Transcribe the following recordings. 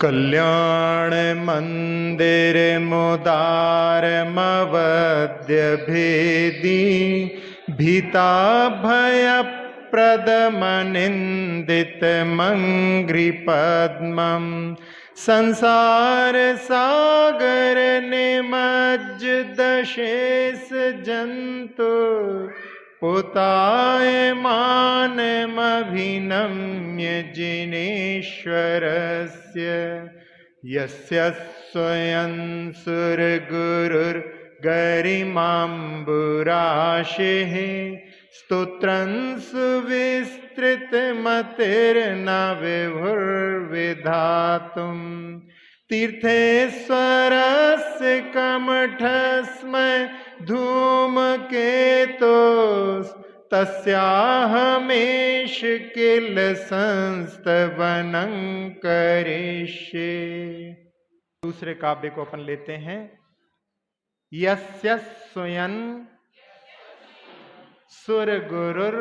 कल्याण मंदिर मुदारमवद्य भेदी भीता भय प्रदमनिंदित मंग्रि पद्मं संसार सागर निमज्ज दशेष जंतु पुतायमानमभिनम्य जिनेश्वरस्य यस्य स्वयं सुरगुरुर्गरिमाम्बुराशिः स्तोत्रं सुविस्तृतमतिर्न विभुर्विधातुम् तीर्थेश्वरस्य कमठस्मै धूमकेतोस् तस्याहमेष किल संस्तवनं करिष्ये। दूसरे काव्य को अपन लेते हैं। यस्य स्वयं सुरगुरुर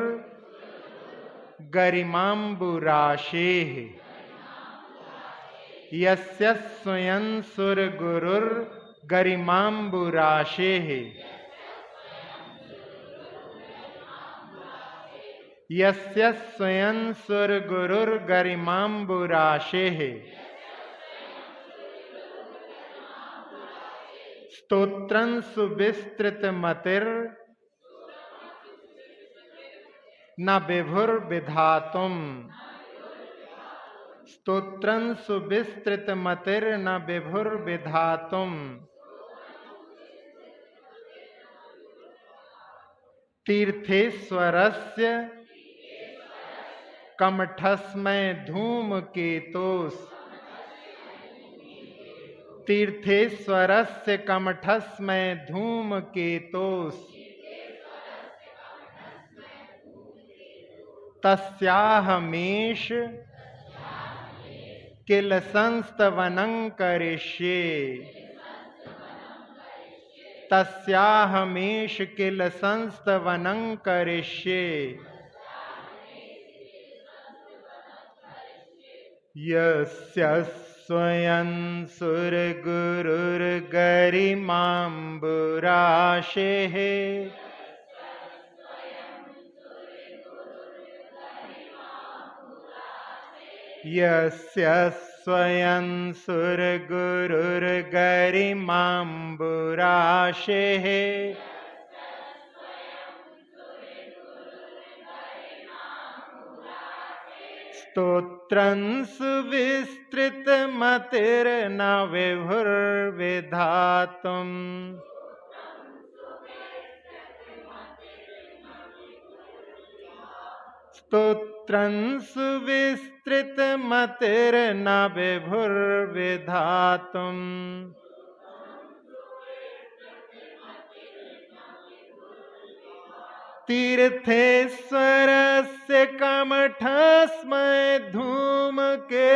गरिमाम्बुराशेः यस्य स्वयं सुरगुरुर गरिमाम्बुराशेः यस्य स्वयं सुरगुरुर गरिमाम्बुराशेः स्तोत्रं सुविस्तृतमतिर् न विभुर्विधातुम् स्तोत्रं सुविस्तृतमतिर्न विभुर्विधातुम् तीर्थेश्वरस्य कमठस्मै धूमकेतोस् तीर्थेश्वरस्य कमठस्मै धूमकेतोस् तस्याहमेष किल संस्तवनं करिष्ये तस्याहमेष किल संस्तवनं करिष्ये। यस्य स्वयं सुरगुरुर्गरिमाम्बुराशेः यस्य स्वयं सुरगुरुर्गरिमाम्बुराशेः स्तोत्रं सुविस्तृतमतिर्न विभुर्विधातुम् स्तोत्रं सुविस्तृतमतिर्न विभुर्विधातुम् तीर्थेश्वरस्य कमठस्मै धूमकेतोस्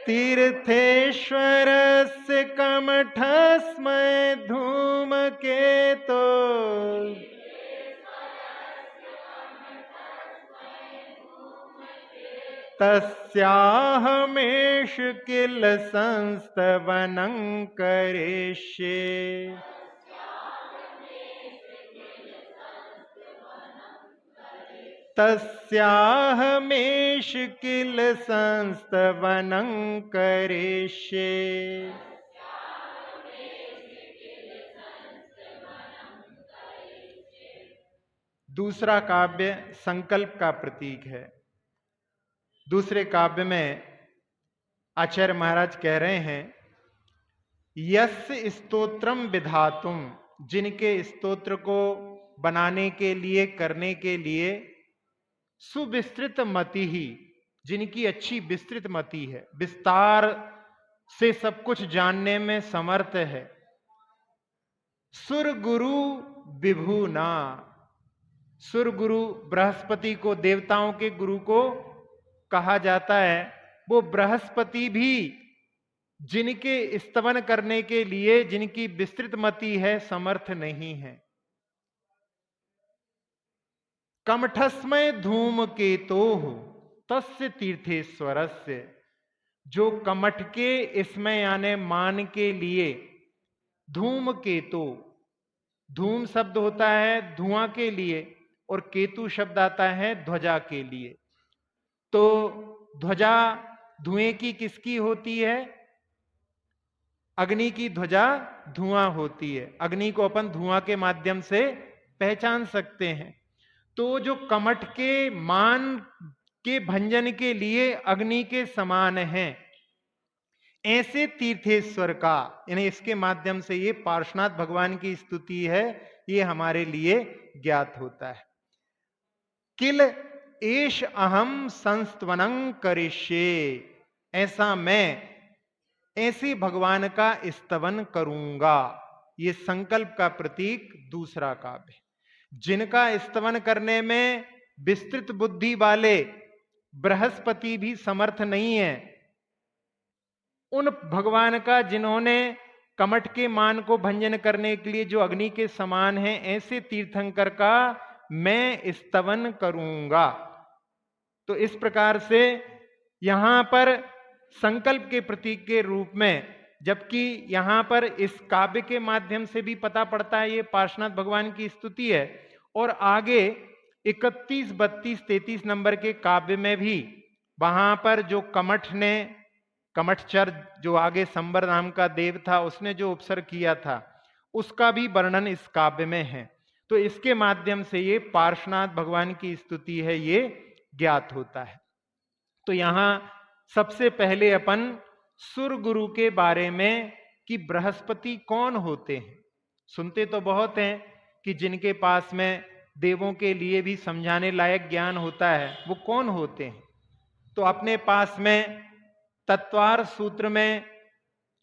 तीर्थेश्वरस्य कमठस्मै धूमकेतोस् तस्याहमेष किल संस्तवनं करिष्ये। तस्याहमेष किल संस्तवनं करिष्ये। दूसरा काव्य संकल्प का प्रतीक है। दूसरे काव्य में आचार्य महाराज कह रहे हैं, यस्य स्तोत्रम विधातुम, जिनके स्तोत्र को बनाने के लिए, करने के लिए, सुविस्तृत मति ही, जिनकी अच्छी विस्तृत मति है, विस्तार से सब कुछ जानने में समर्थ है। सुरगुरु विभुना, सुरगुरु बृहस्पति को, देवताओं के गुरु को कहा जाता है। वो बृहस्पति भी जिनके स्तवन करने के लिए, जिनकी विस्तृत मति है, समर्थ नहीं है। कमठस्मय धूम केतोः तस्य तीर्थेश्वरस्य। जो कमठ के इसमें यानी मान के लिए धूम केतु, धूम शब्द होता है धुआं के लिए और केतु शब्द आता है ध्वजा के लिए। तो ध्वजा धुएं की किसकी होती है? अग्नि की ध्वजा धुआं होती है। अग्नि को अपन धुआं के माध्यम से पहचान सकते हैं। तो जो कमठ के मान के भंजन के लिए अग्नि के समान हैं, ऐसे तीर्थेश्वर का, यानी इसके माध्यम से ये पार्श्वनाथ भगवान की स्तुति है, ये हमारे लिए ज्ञात होता है। किल एष अहम संस्तवनं करिष्ये, ऐसा मैं ऐसे भगवान का स्तवन करूंगा। ये संकल्प का प्रतीक दूसरा काव्य है। जिनका स्तवन करने में विस्तृत बुद्धि वाले बृहस्पति भी समर्थ नहीं है, उन भगवान का जिन्होंने कमठ के मान को भंजन करने के लिए जो अग्नि के समान है, ऐसे तीर्थंकर का मैं स्तवन करूंगा। तो इस प्रकार से यहां पर संकल्प के प्रतीक के रूप में, जबकि यहां पर इस काव्य के माध्यम से भी पता पड़ता है ये पार्श्वनाथ भगवान की स्तुति है, और आगे 31, 32, 33 नंबर के काव्य में भी वहां पर जो कमठचर जो आगे संबर नाम का देव था, उसने जो उपसर्ग किया था, उसका भी वर्णन इस काव्य में है। तो इसके माध्यम से ये पार्श्वनाथ भगवान की स्तुति है, ये ज्ञात होता है। तो यहां सबसे पहले अपन सुर गुरु के बारे में कि बृहस्पति कौन होते हैं। सुनते तो बहुत हैं कि जिनके पास में देवों के लिए भी समझाने लायक ज्ञान होता है, वो कौन होते हैं। तो अपने पास में तत्वार सूत्र में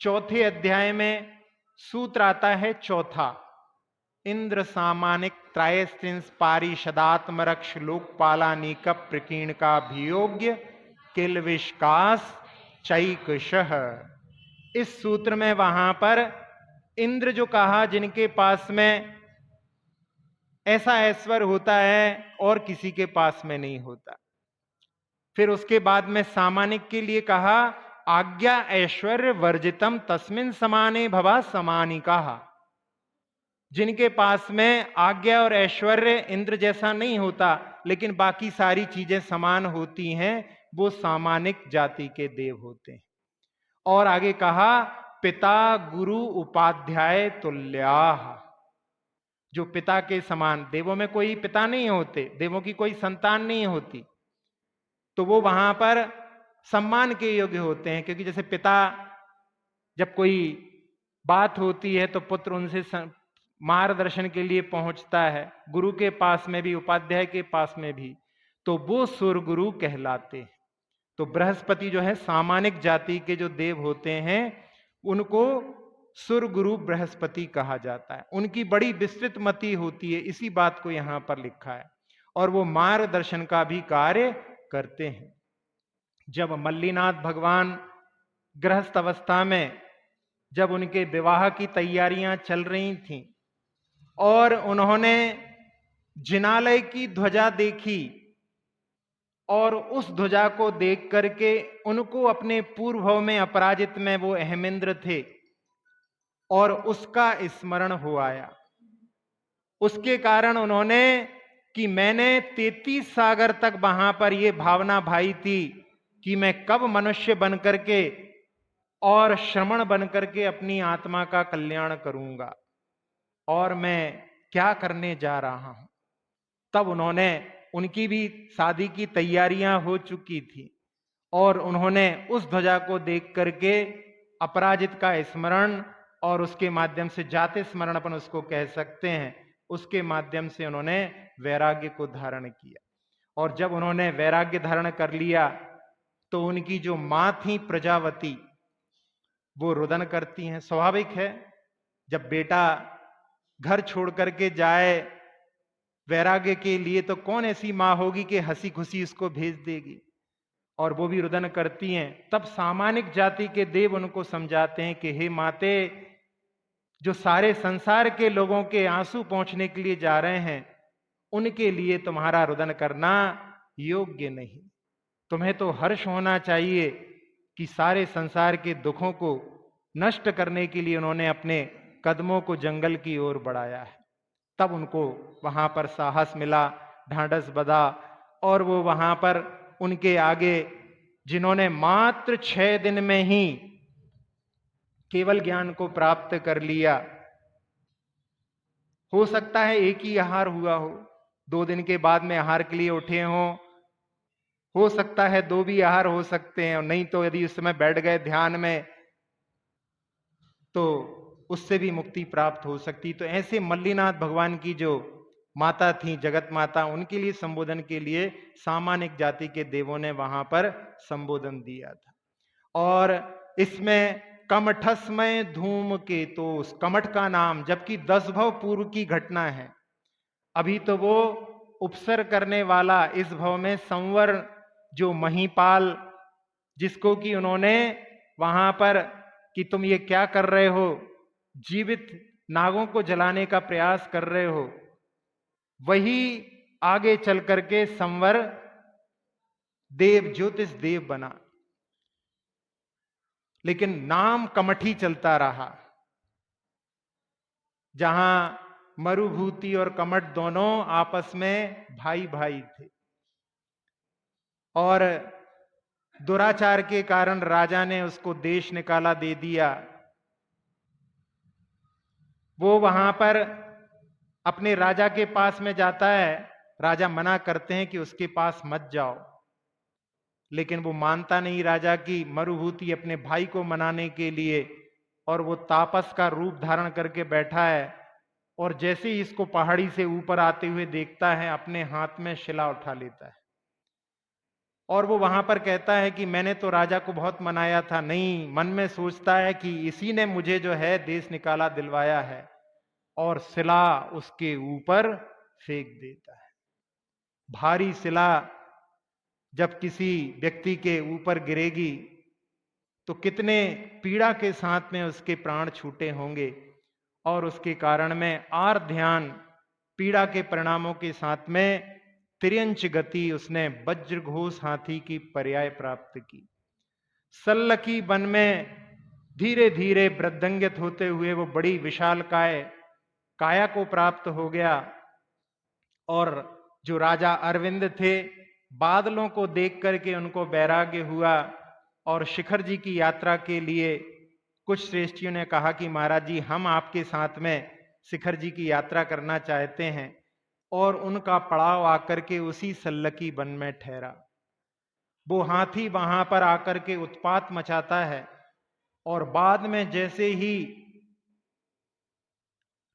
चौथे अध्याय में सूत्र आता है चौथा, इंद्र सामानिक त्रायस्त्रिंस पारिषदात्मरक्ष लोकपालानीक प्रकीर्ण का अभियोग्य किल विष्कास चैकशः। इस सूत्र में वहां पर इंद्र जो कहा, जिनके पास में ऐसा ऐश्वर्य होता है और किसी के पास में नहीं होता। फिर उसके बाद में सामानिक के लिए कहा, आज्ञा ऐश्वर्य वर्जितम तस्मिन समाने भवा समानिकाः। जिनके पास में आज्ञा और ऐश्वर्य इंद्र जैसा नहीं होता, लेकिन बाकी सारी चीजें समान होती हैं, वो सामानिक जाति के देव होते हैं। और आगे कहा, पिता गुरु उपाध्याय तुल्याः। जो पिता के समान, देवों में कोई पिता नहीं होते, देवों की कोई संतान नहीं होती, तो वो वहां पर सम्मान के योग्य होते हैं। क्योंकि जैसे पिता, जब कोई बात होती है तो पुत्र उनसे मार्गदर्शन के लिए पहुंचता है, गुरु के पास में भी, उपाध्याय के पास में भी, तो वो सुर गुरु कहलाते हैं। तो बृहस्पति जो है सामानिक जाति के जो देव होते हैं, उनको सुर गुरु बृहस्पति कहा जाता है। उनकी बड़ी विस्तृत मति होती है, इसी बात को यहां पर लिखा है। और वो मार्गदर्शन का भी कार्य करते हैं। जब मल्लीनाथ भगवान गृहस्थ अवस्था में, जब उनके विवाह की तैयारियां चल रही थीं और उन्होंने जिनालय की ध्वजा देखी, और उस ध्वजा को देख करके उनको अपने पूर्व में अपराजित में वो अहमेंद्र थे, और उसका स्मरण हो आया। उसके कारण उन्होंने कि मैंने 33 सागर तक वहां पर ये भावना भाई थी कि मैं कब मनुष्य बन करके और श्रमण बन करके अपनी आत्मा का कल्याण करूंगा, और मैं क्या करने जा रहा हूं। तब उन्होंने, उनकी भी शादी की तैयारियां हो चुकी थी, और उन्होंने उस ध्वजा को देख करके अपराजित का स्मरण, और उसके माध्यम से जाति स्मरण अपन उसको कह सकते हैं, उसके माध्यम से उन्होंने वैराग्य को धारण किया। और जब उन्होंने वैराग्य धारण कर लिया, तो उनकी जो मां थी प्रजावती, वो रुदन करती हैं। स्वाभाविक है, जब बेटा घर छोड़ करके जाए वैराग्य के लिए, तो कौन ऐसी मां होगी कि हंसी खुशी उसको भेज देगी, और वो भी रुदन करती हैं। तब सामानिक जाति के देव उनको समझाते हैं कि हे माते, जो सारे संसार के लोगों के आंसू पहुंचने के लिए जा रहे हैं, उनके लिए तुम्हारा रुदन करना योग्य नहीं। तुम्हें तो हर्ष होना चाहिए कि सारे संसार के दुखों को नष्ट करने के लिए उन्होंने अपने कदमों को जंगल की ओर बढ़ाया है। तब उनको वहां पर साहस मिला, ढांढस बंधा, और वो वहां पर उनके आगे जिन्होंने मात्र 6 दिन में ही केवल ज्ञान को प्राप्त कर लिया, हो सकता है एक ही आहार हुआ हो, 2 दिन के बाद में आहार के लिए उठे हों, हो सकता है 2 भी आहार हो सकते हैं, और नहीं तो यदि उस समय बैठ गए ध्यान में तो उससे भी मुक्ति प्राप्त हो सकती। तो ऐसे मल्लीनाथ भगवान की जो माता थी, जगत माता, उनके लिए संबोधन के लिए सामान्य जाति के देवों ने वहां पर संबोधन दिया था। और इसमें कमठस्मय धूम के तो उस कमठ का नाम, जबकि 10 भव पूर्व की घटना है, अभी तो वो उपसर्ग करने वाला इस भव में संवर जो महीपाल, जिसको कि उन्होंने वहां पर कि तुम ये क्या कर रहे हो, जीवित नागों को जलाने का प्रयास कर रहे हो, वही आगे चल करके संवर देव, ज्योतिष देव बना। लेकिन नाम कमठी चलता रहा। जहां मरुभूति और कमठ दोनों आपस में भाई भाई थे, और दुराचार के कारण राजा ने उसको देश निकाला दे दिया। वो वहां पर अपने राजा के पास में जाता है, राजा मना करते हैं कि उसके पास मत जाओ, लेकिन वो मानता नहीं राजा की मरुभूति अपने भाई को मनाने के लिए, और वो तापस का रूप धारण करके बैठा है, और जैसे ही इसको पहाड़ी से ऊपर आते हुए देखता है, अपने हाथ में शिला उठा लेता है, और वो वहां पर कहता है कि मैंने तो राजा को बहुत मनाया था। नहीं, मन में सोचता है कि इसी ने मुझे जो है देश निकाला दिलवाया है, और शिला उसके ऊपर फेंक देता है। भारी शिला जब किसी व्यक्ति के ऊपर गिरेगी तो कितने पीड़ा के साथ में उसके प्राण छूटे होंगे, और उसके कारण में आर ध्यान पीड़ा के परिणामों के साथ में तिर्यंच गति उसने वज्रघोष हाथी की पर्याय प्राप्त की। सल्लकी वन में धीरे धीरे वृद्धंगित होते हुए वो बड़ी विशालकाय काया को प्राप्त हो गया। और जो राजा अरविंद थे, बादलों को देख करके उनको वैराग्य हुआ, और शिखर जी की यात्रा के लिए कुछ श्रेष्ठियों ने कहा कि महाराज जी, हम आपके साथ में शिखर जी की यात्रा करना चाहते हैं, और उनका पड़ाव आकर के उसी सल्लकी वन में ठहरा। वो हाथी वहां पर आकर के उत्पात मचाता है, और बाद में जैसे ही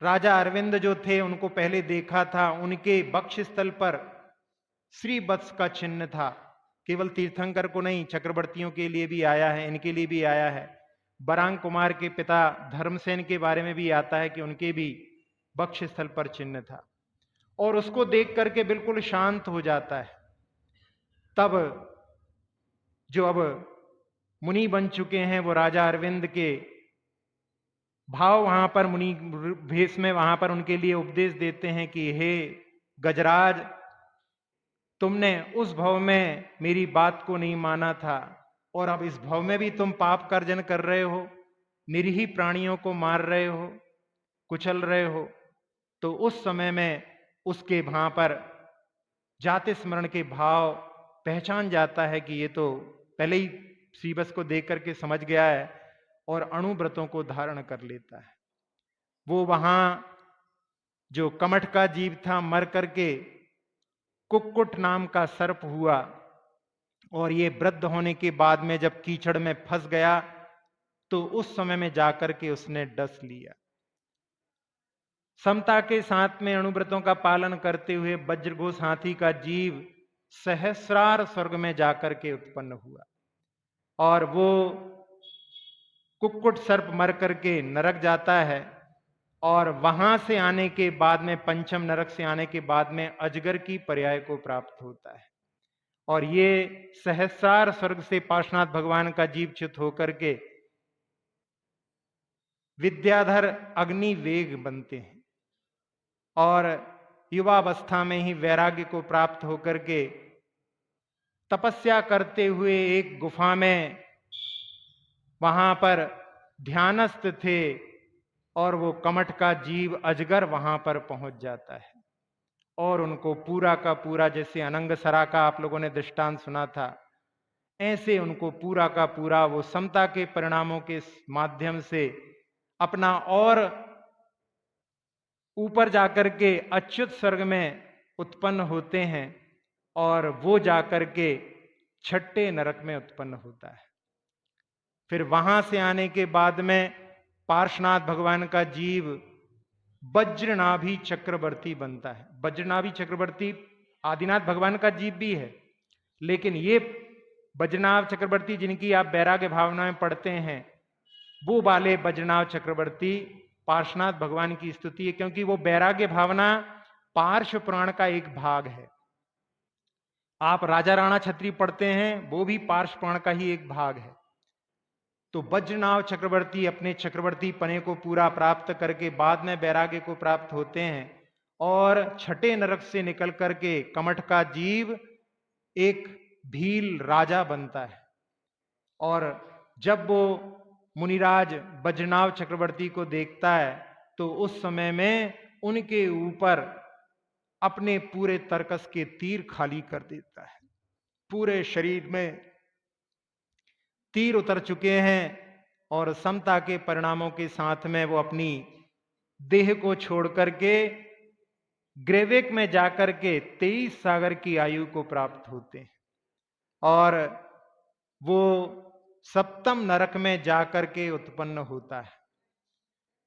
राजा अरविंद जो थे उनको पहले देखा था, उनके वक्षस्थल पर श्री वत्स का चिन्ह था। केवल तीर्थंकर को नहीं, चक्रवर्तियों के लिए भी आया है, इनके लिए भी आया है। बरांग कुमार के पिता धर्मसेन के बारे में भी आता है कि उनके भी वक्षस्थल पर चिन्ह था, और उसको देख करके बिल्कुल शांत हो जाता है। तब जो अब मुनि बन चुके हैं वो राजा अरविंद के भाव वहां पर मुनि भेष में वहां पर उनके लिए उपदेश देते हैं कि हे गजराज, तुमने उस भव में मेरी बात को नहीं माना था, और अब इस भव में भी तुम पाप कर्जन कर रहे हो, निरीह प्राणियों को मार रहे हो, कुचल रहे हो। तो उस समय में उसके वहां पर जाति स्मरण के भाव पहचान जाता है कि ये तो पहले ही श्रीवत्स को देख करके समझ गया है, और अणुव्रतों को धारण कर लेता है। वो वहां जो कमठ का जीव था मर करके कुक्कुट नाम का सर्प हुआ, और ये वृद्ध होने के बाद में जब कीचड़ में फंस गया तो उस समय में जाकर के उसने डस लिया। समता के साथ में अणुव्रतों का पालन करते हुए वज्रघोष हाथी का जीव सहस्रार स्वर्ग में जाकर के उत्पन्न हुआ, और वो कुक्कुट सर्प मर करके नरक जाता है, और वहां से आने के बाद में पंचम नरक से आने के बाद में अजगर की पर्याय को प्राप्त होता है। और ये सहस्रार स्वर्ग से पार्श्वनाथ भगवान का जीव च्युत होकर के विद्याधर अग्नि वेग बनते हैं, और युवावस्था में ही वैराग्य को प्राप्त होकर के तपस्या करते हुए एक गुफा में वहां पर ध्यानस्थ थे और वो कमठ का जीव अजगर वहां पर पहुंच जाता है और उनको पूरा का पूरा, जैसे अनंगसरा का आप लोगों ने दृष्टांत सुना था, ऐसे उनको पूरा का पूरा वो समता के परिणामों के माध्यम से अपना और ऊपर जाकर के अच्युत स्वर्ग में उत्पन्न होते हैं और वो जाकर के छठे नरक में उत्पन्न होता है। फिर वहां से आने के बाद में पार्श्वनाथ भगवान का जीव वज्रनाभि चक्रवर्ती बनता है। वज्रनाभि चक्रवर्ती आदिनाथ भगवान का जीव भी है, लेकिन ये वज्रनाभ चक्रवर्ती जिनकी आप वैराग्य भावना में पढ़ते हैं, वो वाले वज्रनाभ चक्रवर्ती पार्श्वनाथ भगवान की स्तुति है, क्योंकि वो वैराग्य भावना पार्श्व पुराण का एक भाग है। आप राजा राणा छत्री पढ़ते हैं, वो भी पार्श्व पुराण का ही एक भाग है। तो वज्रनाभ चक्रवर्ती अपने चक्रवर्ती पने को पूरा प्राप्त करके बाद में वैराग्य को प्राप्त होते हैं और छठे नरक से निकल करके कमठ का जीव एक भील राजा बनता है। और जब वो मुनिराज वज्रनाभ चक्रवर्ती को देखता है तो उस समय में उनके ऊपर अपने पूरे तरकस के तीर खाली कर देता है। पूरे शरीर में तीर उतर चुके हैं और समता के परिणामों के साथ में वो अपनी देह को छोड़ करके ग्रेवेक में जाकर के 23 सागर की आयु को प्राप्त होते हैं और वो सप्तम नरक में जाकर के उत्पन्न होता है।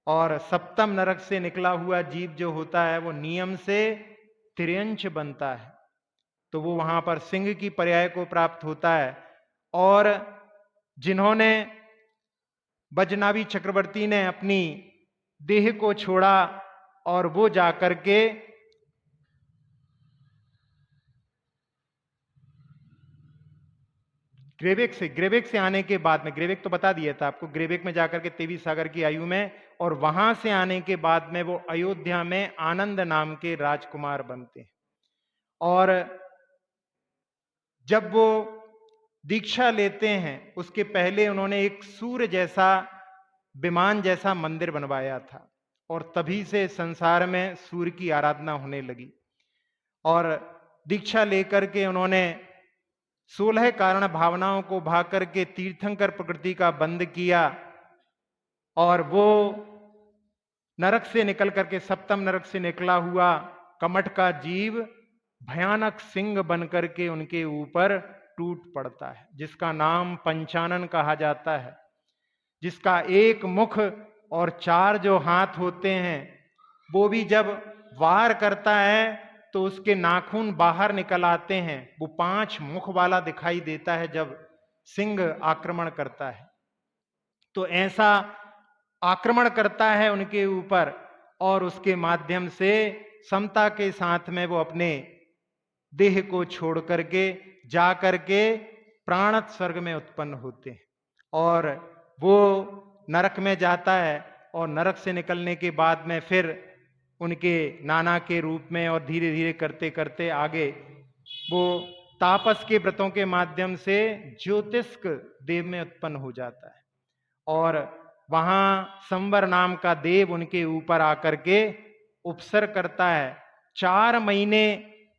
और सप्तम नरक से निकला हुआ जीव जो होता है वो नियम से तिर्यंश बनता है, तो वो वहां पर सिंह की पर्याय को प्राप्त होता है। और जिन्होंने वज्रनाभि चक्रवर्ती ने अपनी देह को छोड़ा और वो जाकर के ग्रेवेक से आने के बाद में, ग्रेवेक तो बता दिया था आपको, ग्रेवेक में जाकर के 23 सागर की आयु में, और वहां से आने के बाद में वो अयोध्या में आनंद नाम के राजकुमार बनते हैं। और जब वो दीक्षा लेते हैं उसके पहले उन्होंने एक सूर्य जैसा विमान जैसा मंदिर बनवाया था और तभी से संसार में सूर्य की आराधना होने लगी। और दीक्षा लेकर के उन्होंने 16 कारण भावनाओं को भाग करके तीर्थंकर प्रकृति का बंद किया और वो नरक से निकल करके सप्तम नरक से निकला हुआ कमठ का जीव भयानक सिंह बनकर के उनके ऊपर टूट पड़ता है, जिसका नाम पंचानन कहा जाता है, जिसका एक मुख और 4 जो हाथ होते हैं, वो भी जब वार करता है तो उसके नाखून बाहर निकल आते हैं। वो 5 मुख वाला दिखाई देता है जब सिंह आक्रमण करता है। तो ऐसा आक्रमण करता है उनके ऊपर और उसके माध्यम से समता के साथ में वो अपने देह को छोड़ करके जा करके प्राणत स्वर्ग में उत्पन्न होते हैं और वो नरक में जाता है। और नरक से निकलने के बाद में फिर उनके नाना के रूप में और धीरे धीरे करते करते आगे वो तापस के व्रतों के माध्यम से ज्योतिष्क देव में उत्पन्न हो जाता है और वहां संवर नाम का देव उनके ऊपर आकर के उपसर करता है। 4 महीने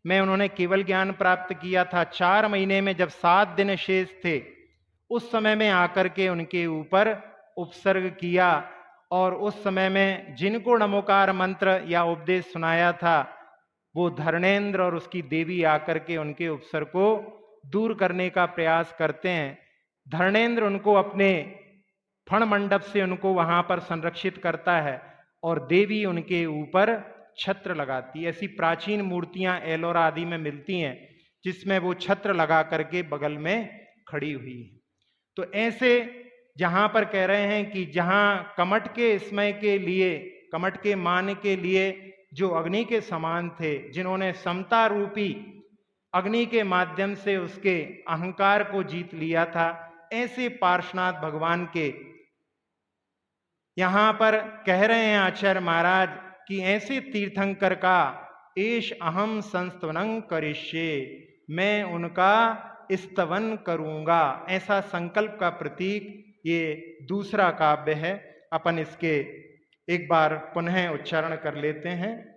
में उन्होंने केवल ज्ञान प्राप्त किया था। 4 महीने में जब 7 दिन शेष थे उस समय में आकर के उनके ऊपर उपसर्ग किया और उस समय में जिनको नमोकार मंत्र या उपदेश सुनाया था वो धर्णेंद्र और उसकी देवी आकर के उनके उपसर को दूर करने का प्रयास करते हैं। धर्णेंद्र उनको अपने फण मंडप से उनको वहां पर संरक्षित करता है और देवी उनके ऊपर छत्र लगाती है। ऐसी प्राचीन मूर्तियां एलोरा आदि में मिलती हैं जिसमें वो छत्र लगा करके बगल में खड़ी हुई है। तो ऐसे जहां पर कह रहे हैं कि जहां कमठ के स्मय के लिए, कमठ के मान के लिए जो अग्नि के समान थे, जिन्होंने समता रूपी अग्नि के माध्यम से उसके अहंकार को जीत लिया था, ऐसे पार्श्वनाथ भगवान के यहां पर कह रहे हैं आचार्य महाराज कि ऐसे तीर्थंकर का एष अहम संस्तवनं करिष्ये, मैं उनका स्तवन करूंगा। ऐसा संकल्प का प्रतीक ये दूसरा काव्य है। अपन इसके एक बार पुनः उच्चारण कर लेते हैं।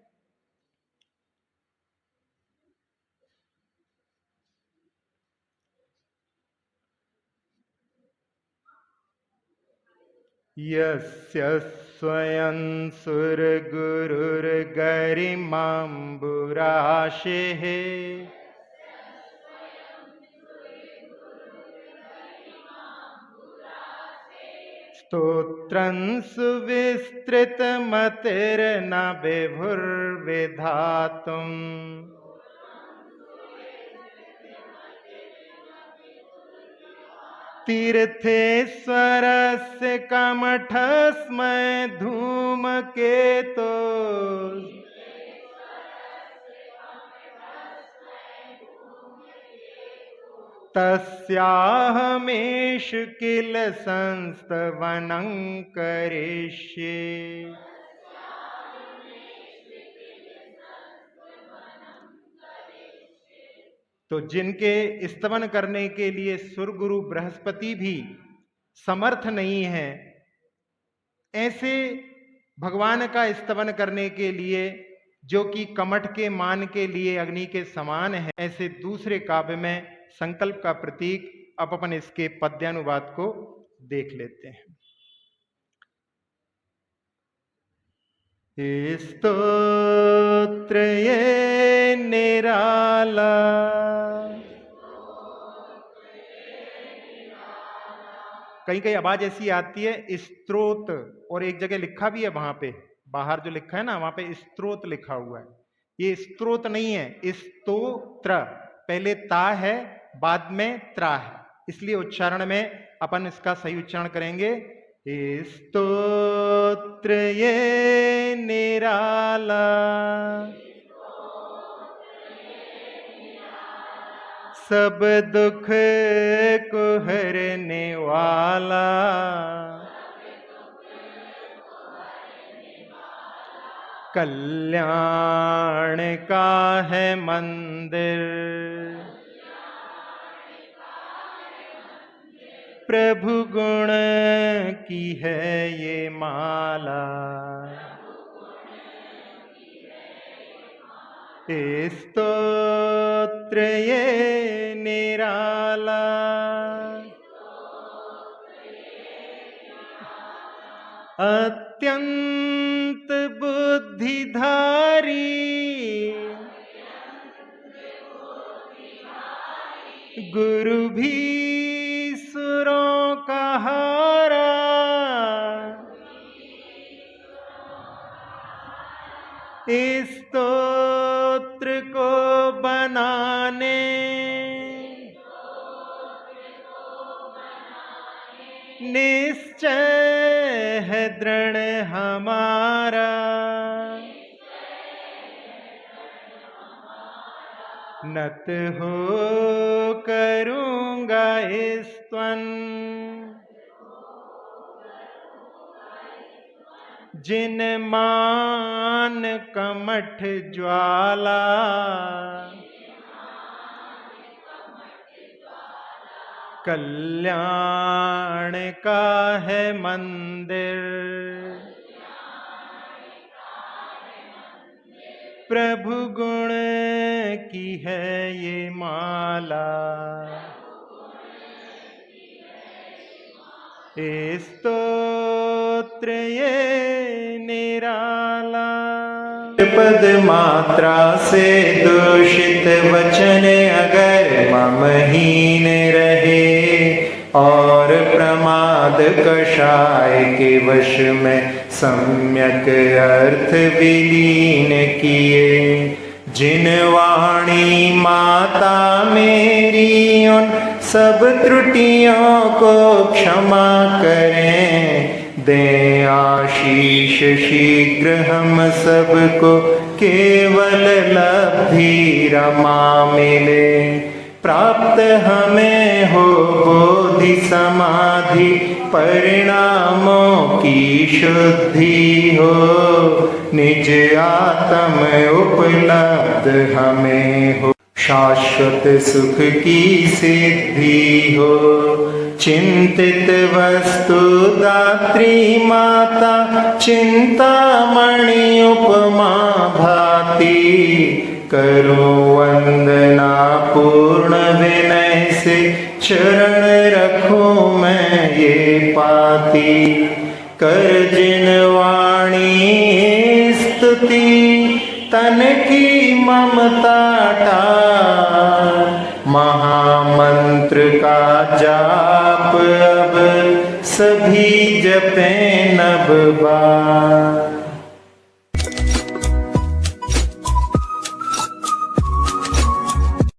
यस्य स्वयं सुरगुरुर्गरिमाम्बुराशिः स्तोत्रं सुविस्तृतमतिर्न विभुर्विधातुम् तीर्थेश्वरस्य कमठस्मै धूमकेतो तस्याहमेष किल संस्तवनं करिष्ये। तो जिनके स्तवन करने के लिए सुरगुरु बृहस्पति भी समर्थ नहीं है, ऐसे भगवान का स्तवन करने के लिए, जो कि कमठ के मान के लिए अग्नि के समान है, ऐसे दूसरे काव्य में संकल्प का प्रतीक। अब अपन इसके पद्यानुवाद को देख लेते हैं। स्तोत्र ये निराला कहीं कहीं आवाज ऐसी आती है स्त्रोत, और एक जगह लिखा भी है वहां पे बाहर जो लिखा है ना, वहां पे स्त्रोत लिखा हुआ है। ये स्त्रोत नहीं है, स्तोत्र। पहले ता है, बाद में त्रा है, इसलिए उच्चारण में अपन इसका सही उच्चारण करेंगे। स्तोत्र ये निराला सब दुख को हरने वाला, कल्याण का है मंदिर, प्रभु गुण की है ये माला। स्तोत्र ये निराला अत्यंत बुद्धिधारी, गुरु भी सुरों का हारा, स्तोत्र को बनाने निश्चय है दृढ़ हमारा, नत हो करूंगा स्तवन, जिन मान कमठ ज्वाला, कल्याण का है मंदिर, प्रभु गुण की है ये माला। स्तोत्र ये निराला पद मात्रा से दूषित वचन अगर ममहीन रहे, और प्रमाद कषाय के वश में सम्यक अर्थ विलीन किए, जिन वाणी माता मेरी उन सब त्रुटियों को क्षमा करें, दें आशीष शीघ्र हम सबको केवल लब्धि रमा मिले, प्राप्त हमें हो बोधि समाधि परिणामों की शुद्धि हो, निज आत्म उपलब्ध हमें हो, शाश्वत सुख की सिद्धि हो। चिंतित वस्तु दात्री माता, चिंतामणि उपमा भाती, करो वंदना पूर्ण विनय से, चरण रखूं मैं ये पाती। कर जिन वाणी स्तुति, तन की ममता टार, महामंत्र का जाप अब सभी जपें नभ बार।